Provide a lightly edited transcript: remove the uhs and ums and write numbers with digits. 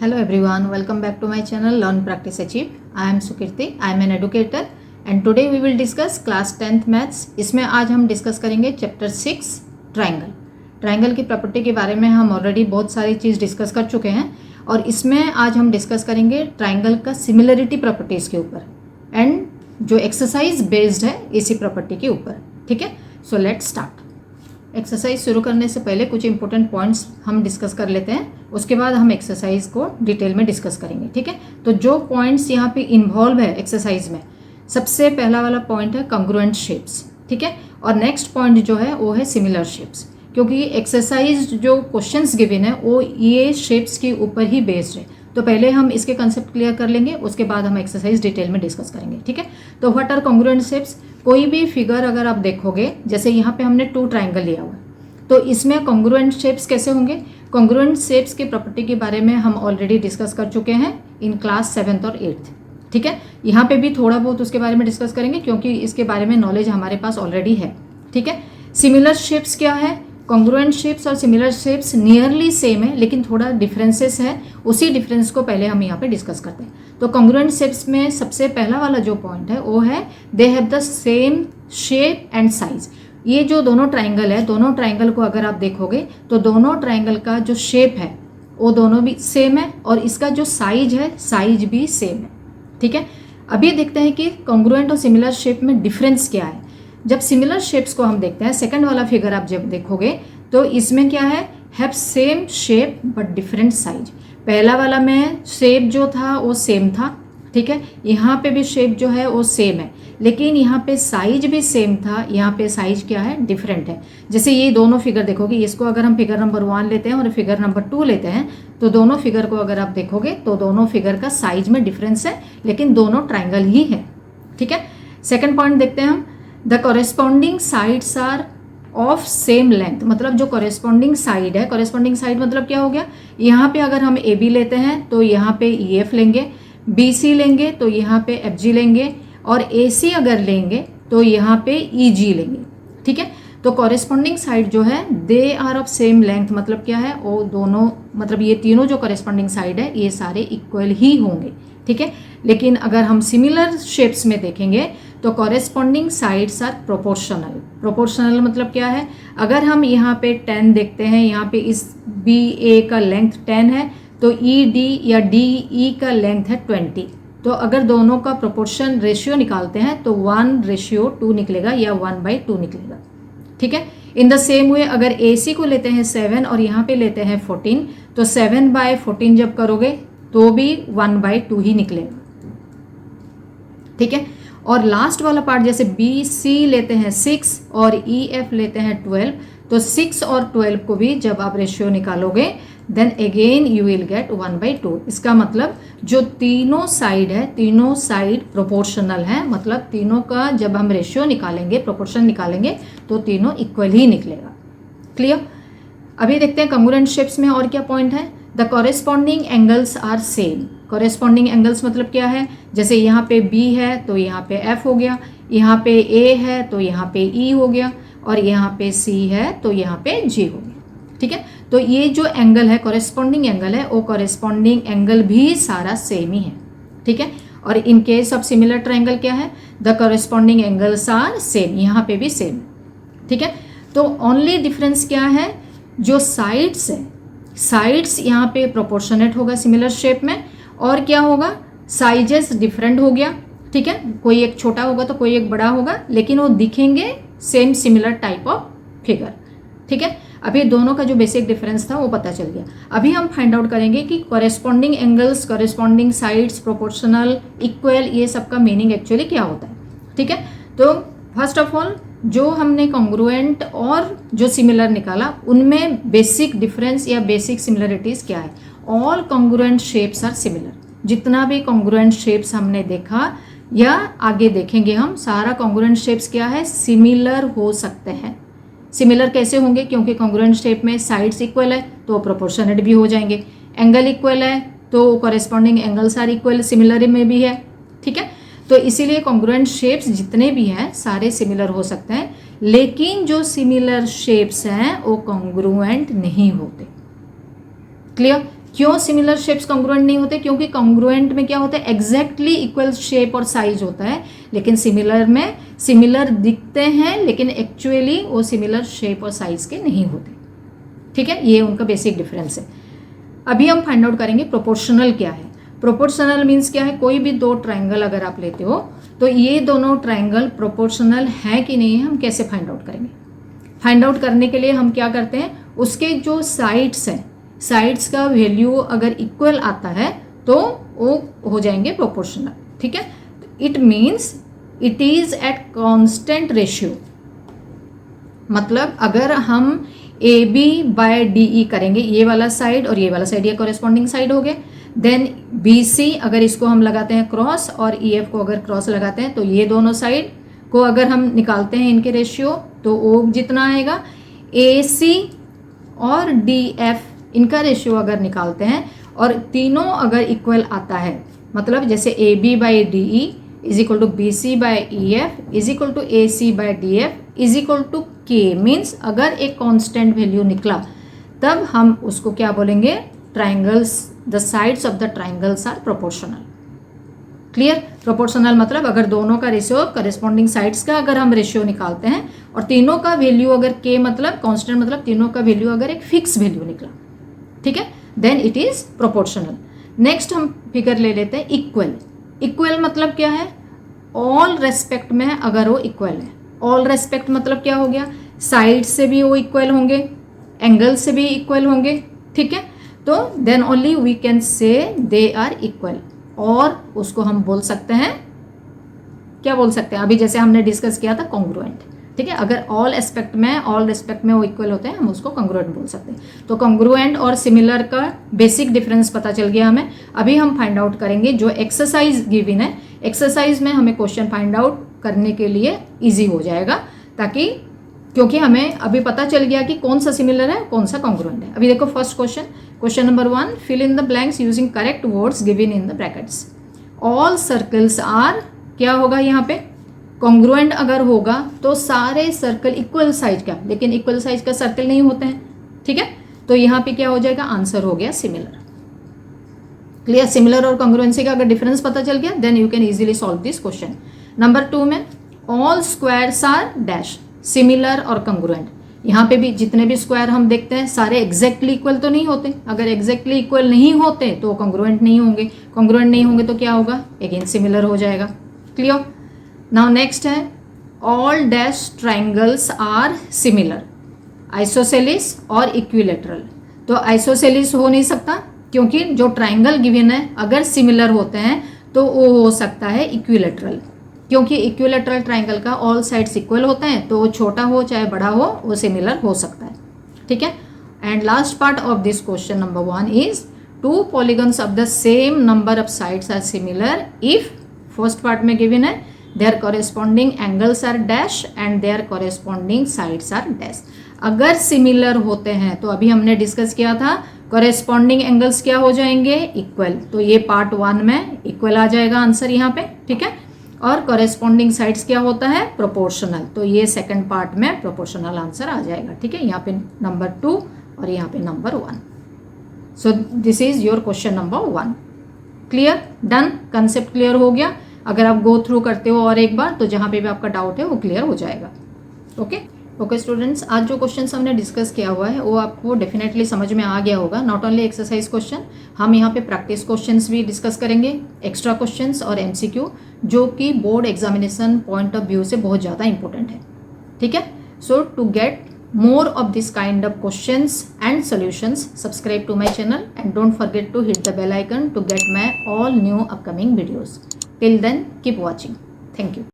Hello everyone, welcome back to my channel Learn Practice Achieve. I am Sukirti, I am an educator and today we will discuss class 10th maths. इसमें आज हम discuss करेंगे chapter 6 triangle. Triangle की property के बारे में हम already बहुत सारी चीज़ डिस्कस कर चुके हैं और इसमें आज हम डिस्कस करेंगे ट्राइंगल का सिमिलरिटी प्रॉपर्टीज़ के ऊपर एंड जो एक्सरसाइज बेस्ड है इसी प्रॉपर्टी के ऊपर. ठीक है, सो लेट्स स्टार्ट. एक्सरसाइज शुरू करने से पहले कुछ इंपॉर्टेंट पॉइंट्स हम डिस्कस कर लेते हैं, उसके बाद हम एक्सरसाइज को डिटेल में डिस्कस करेंगे. ठीक है, तो जो पॉइंट्स यहाँ पे इन्वॉल्व है एक्सरसाइज में, सबसे पहला वाला पॉइंट है कंग्रुएंट शेप्स. ठीक है, और नेक्स्ट पॉइंट जो है वो है सिमिलर शेप्स, क्योंकि एक्सरसाइज जो क्वेश्चंस गिवन है वो ये शेप्स के ऊपर ही बेस्ड है. तो पहले हम इसके कंसेप्ट क्लियर कर लेंगे, उसके बाद हम एक्सरसाइज डिटेल में डिस्कस करेंगे. ठीक है, तो व्हाट आर कॉन्ग्रुएंट शेप्स. कोई भी फिगर अगर आप देखोगे, जैसे यहाँ पे हमने 2 ट्राइंगल लिया हुआ है, तो इसमें कॉन्ग्रुएंट शेप्स कैसे होंगे. कॉन्ग्रुएंट शेप्स की प्रॉपर्टी के बारे में हम ऑलरेडी डिस्कस कर चुके हैं इन क्लास 7th और 8th. ठीक है, यहाँ पे भी थोड़ा बहुत उसके बारे में डिस्कस करेंगे क्योंकि इसके बारे में नॉलेज हमारे पास ऑलरेडी है. ठीक है, सिमिलर शेप्स क्या है. कॉन्ग्रुएंट शेप्स और सिमिलर शेप्स नियरली सेम है लेकिन थोड़ा डिफरेंसेस है. उसी डिफरेंस को पहले हम यहाँ पे डिस्कस करते हैं. तो कॉन्ग्रुएंट शेप्स में सबसे पहला वाला जो पॉइंट है वो है they have the same shape and size. ये जो दोनों ट्राइंगल है, दोनों ट्राइंगल को अगर आप देखोगे तो दोनों ट्राइंगल का जो शेप है वो दोनों भी सेम है और इसका जो साइज है साइज भी सेम है. ठीक है, अभी देखते हैं कि कॉन्ग्रुएंट और सिमिलर शेप में डिफरेंस क्या है. जब सिमिलर शेप्स को हम देखते हैं, सेकंड वाला फिगर आप जब देखोगे तो इसमें क्या है, have same shape but different size. पहला वाला में शेप जो था वो सेम था. ठीक है, यहाँ पे भी शेप जो है वो सेम है लेकिन यहाँ पे साइज भी सेम था, यहाँ पे साइज क्या है, डिफरेंट है. जैसे ये दोनों फिगर देखोगे, इसको अगर हम फिगर नंबर 1 लेते हैं और फिगर नंबर 2 लेते हैं तो दोनों फिगर को अगर आप देखोगे तो दोनों फिगर का साइज में डिफरेंस है लेकिन दोनों ट्राइंगल ही है. ठीक है, सेकेंड पॉइंट देखते हैं हम. The corresponding sides are of same length. मतलब जो कॉरेस्पॉन्डिंग साइड है, कॉरेस्पॉन्डिंग साइड मतलब क्या हो गया, यहाँ पे अगर हम ए बी लेते हैं तो यहाँ पे ई एफ लेंगे, बी सी लेंगे तो यहाँ पे एफ जी लेंगे और ए सी अगर लेंगे तो यहाँ पे ई जी लेंगे. ठीक है, तो कॉरेस्पॉन्डिंग साइड जो है they are of same length मतलब क्या है, वो दोनों मतलब ये तीनों जो कॉरेस्पॉन्डिंग साइड है ये सारे इक्वल ही होंगे. ठीक है, लेकिन अगर हम सिमिलर शेप्स में देखेंगे तो corresponding sides are proportional. Proportional मतलब क्या है, अगर हम यहाँ पे 10 देखते हैं, यहाँ पे इस बी ए का लेंथ 10 है तो ई डी या डी ई का लेंथ है 20. तो अगर दोनों का प्रोपोर्शन रेशियो निकालते हैं तो 1:2 निकलेगा या 1/2 निकलेगा. ठीक है, इन द सेम वे अगर ए सी को लेते हैं 7 और यहाँ पे लेते हैं 14 तो 7/14 जब करोगे तो भी 1/2 ही निकलेगा. ठीक है, और लास्ट वाला पार्ट जैसे बी सी लेते हैं 6 और ई एफ लेते हैं 12 तो 6 और 12 को भी जब आप रेशियो निकालोगे then again you will get 1/2. इसका मतलब जो तीनों साइड है, तीनों साइड प्रोपोर्शनल है, मतलब तीनों का जब हम रेशियो निकालेंगे, प्रोपोर्शन निकालेंगे तो तीनों इक्वल ही निकलेगा. क्लियर. अभी देखते हैं कॉन्ग्रुएंट शेप्स में और क्या पॉइंट है. The corresponding angles are same. Corresponding angles मतलब क्या है, जैसे यहाँ पे B है तो यहाँ पे F हो गया, यहाँ पे A है तो यहाँ पे E हो गया और यहाँ पे C है तो यहाँ पे G हो गया. ठीक है, तो ये जो एंगल है कॉरेस्पॉन्डिंग एंगल है वो कॉरेस्पॉन्डिंग एंगल भी सारा सेम ही है. ठीक है, और in case of similar triangle क्या है, the corresponding angles are same. यहाँ पे भी सेम. ठीक है, तो ओनली डिफरेंस क्या है, जो साइड्स है, साइड्स यहाँ पे प्रोपोर्शनेट होगा सिमिलर शेप में और क्या होगा, साइजेस डिफरेंट हो गया. ठीक है, कोई एक छोटा होगा तो कोई एक बड़ा होगा लेकिन वो दिखेंगे same similar type of figure. ठीक है, अभी दोनों का जो बेसिक डिफरेंस था वो पता चल गया. अभी हम फाइंड आउट करेंगे कि corresponding angles, corresponding sides, proportional, equal, ये सब का मीनिंग एक्चुअली क्या होता है. ठीक है, तो फर्स्ट ऑफ ऑल जो हमने कॉन्ग्रुएंट और जो सिमिलर निकाला उनमें बेसिक डिफरेंस या बेसिक सिमिलरिटीज क्या है. All congruent shapes are similar. जितना भी कॉन्ग्रुएंट शेप्स हमने देखा या आगे देखेंगे हम, सारा कॉन्ग्रुएंट शेप्स क्या है, सिमिलर हो सकते हैं. सिमिलर कैसे होंगे, क्योंकि कॉन्ग्रुएंट शेप में साइड्स इक्वल है तो प्रोपोर्शनेट भी हो जाएंगे, एंगल इक्वल है तो corresponding angles are equal, similar में भी है. ठीक है, तो इसीलिए कॉन्ग्रुएंट शेप्स जितने भी हैं सारे सिमिलर हो सकते हैं लेकिन जो सिमिलर शेप्स हैं वो कॉन्ग्रुएंट नहीं होते. क्लियर. क्यों सिमिलर शेप्स कॉन्ग्रुएंट नहीं होते? क्योंकि कॉन्ग्रुएंट में क्या होता है, एग्जैक्टली इक्वल शेप और साइज होता है, लेकिन सिमिलर में सिमिलर दिखते हैं लेकिन एक्चुअली वो सिमिलर शेप और साइज के नहीं होते। ठीक है, ये उनका बेसिक डिफरेंस है। अभी हम फाइंड आउट करेंगे प्रोपोर्शनल क्या है। प्रोपोर्शनल मीन्स क्या है, कोई भी दो ट्राइंगल अगर आप लेते हो तो ये दोनों ट्राइंगल प्रोपोर्शनल है कि नहीं है, हम कैसे फाइंड आउट करेंगे? फाइंड आउट करने के लिए हम क्या करते हैं, उसके जो साइड्स हैं, साइड्स का वैल्यू अगर इक्वल आता है तो वो हो जाएंगे प्रोपोर्शनल। ठीक है, it means it is at constant ratio. मतलब अगर हम A B by D E करेंगे, ये वाला साइड और ये वाला साइड, ये कॉरेस्पॉन्डिंग साइड हो गए, देन बी सी अगर इसको हम लगाते हैं क्रॉस और ई एफ को अगर क्रॉस लगाते हैं तो ये दोनों साइड को अगर हम निकालते हैं इनके रेशियो तो वो जितना आएगा, ए सी और डी एफ इनका रेशियो अगर निकालते हैं और तीनों अगर इक्वल आता है, मतलब जैसे A B by D E is equal to B C by E F is equal to A C by D F is equal to K, means अगर एक कांस्टेंट वैल्यू निकला तब हम उसको क्या बोलेंगे, triangles, the sides of the triangles are proportional. Clear? Proportional मतलब अगर दोनों का रेशियो, करेस्पॉन्डिंग साइड्स का अगर हम रेशियो निकालते हैं और तीनों का वैल्यू अगर के मतलब कांस्टेंट मतलब तीनों का वैल्यू अगर एक फिक्स वैल्यू निकला, ठीक है, then it is proportional. Next हम फिगर ले लेते हैं इक्वल। इक्वल मतलब क्या है, ऑल रेस्पेक्ट में अगर वो इक्वल है। ऑल रेस्पेक्ट मतलब क्या हो गया, साइड से भी वो इक्वल होंगे, एंगल से भी इक्वल होंगे। ठीक है, तो then only we can say they are equal, और उसको हम बोल सकते हैं, क्या बोल सकते हैं, अभी जैसे हमने डिस्कस किया था कॉन्ग्रुएंट। ठीक है, अगर ऑल एस्पेक्ट में, ऑल रेस्पेक्ट में वो इक्वल होते हैं, हम उसको कॉन्ग्रुएंट बोल सकते हैं। तो कॉन्ग्रुएंट और सिमिलर का बेसिक डिफरेंस पता चल गया हमें। अभी हम फाइंड आउट करेंगे जो एक्सरसाइज गिवन है, एक्सरसाइज में हमें क्वेश्चन फाइंड आउट करने के लिए इजी हो जाएगा, ताकि क्योंकि हमें अभी पता चल गया कि कौन सा सिमिलर है कौन सा कॉन्ग्रुएंट है। अभी देखो first question, question number 1, fill in the blanks using correct words given in the brackets. All circles are, क्या होगा यहाँ पे, कॉन्ग्रुएंट अगर होगा तो सारे सर्कल इक्वल साइज का, लेकिन इक्वल साइज का सर्कल नहीं होते हैं। ठीक है, तो यहाँ पे क्या हो जाएगा, आंसर हो गया सिमिलर। क्लियर? सिमिलर और कॉन्ग्रुएंसी का अगर डिफरेंस पता चल गया then you can easily solve this question. Number 2 में all squares are dash, similar और कॉन्ग्रुएंट। यहाँ पे भी जितने भी स्क्वायर हम देखते हैं सारे एग्जैक्टली इक्वल तो नहीं होते, अगर एग्जैक्टली इक्वल नहीं होते तो कॉन्ग्रुएंट नहीं होंगे, कॉन्ग्रुएंट नहीं होंगे तो क्या होगा, अगेन सिमिलर हो जाएगा। क्लियर? नाउ नेक्स्ट है all dash triangles are similar, isosceles और इक्विलेटरल। तो आइसोसेलिस हो नहीं सकता क्योंकि जो ट्राइंगल गिवन है अगर सिमिलर होते हैं तो वो हो सकता है इक्विलेटरल, क्योंकि इक्विलेटरल ट्राइंगल का ऑल साइड्स इक्वल होते हैं, तो वो छोटा हो चाहे बड़ा हो वो सिमिलर हो सकता है। ठीक है, and last part of this question number 1 is to polygons of the same number of sides are similar if, first part में गिवन है their corresponding angles are dash and their corresponding sides are dash। अगर similar होते हैं तो अभी हमने discuss किया था corresponding angles क्या हो जाएंगे, इक्वल, तो ये पार्ट 1 में इक्वल आ जाएगा आंसर यहाँ पे। ठीक है, और corresponding sides क्या होता है, प्रोपोर्शनल, तो ये सेकंड पार्ट में प्रोपोर्शनल आंसर आ जाएगा। ठीक है, यहाँ पे नंबर 2 और यहाँ पे number 1। So this is your question number 1। Clear? Done? Concept clear हो गया? अगर आप गो थ्रू करते हो और एक बार तो जहाँ पे भी आपका डाउट है वो क्लियर हो जाएगा। ओके स्टूडेंट्स, आज जो क्वेश्चन हमने डिस्कस किया हुआ है वो आपको डेफिनेटली समझ में आ गया होगा। नॉट ओनली एक्सरसाइज क्वेश्चन, हम यहाँ पे प्रैक्टिस क्वेश्चंस भी डिस्कस करेंगे, एक्स्ट्रा क्वेश्चंस और एमसीक्यू, जो कि board examination point of view से बहुत ज़्यादा इंपॉर्टेंट है। ठीक है, so to get more of this kind of questions and solutions, subscribe to my channel and don't forget to hit the bell icon to get my all new upcoming videos. Till then, keep watching. Thank you.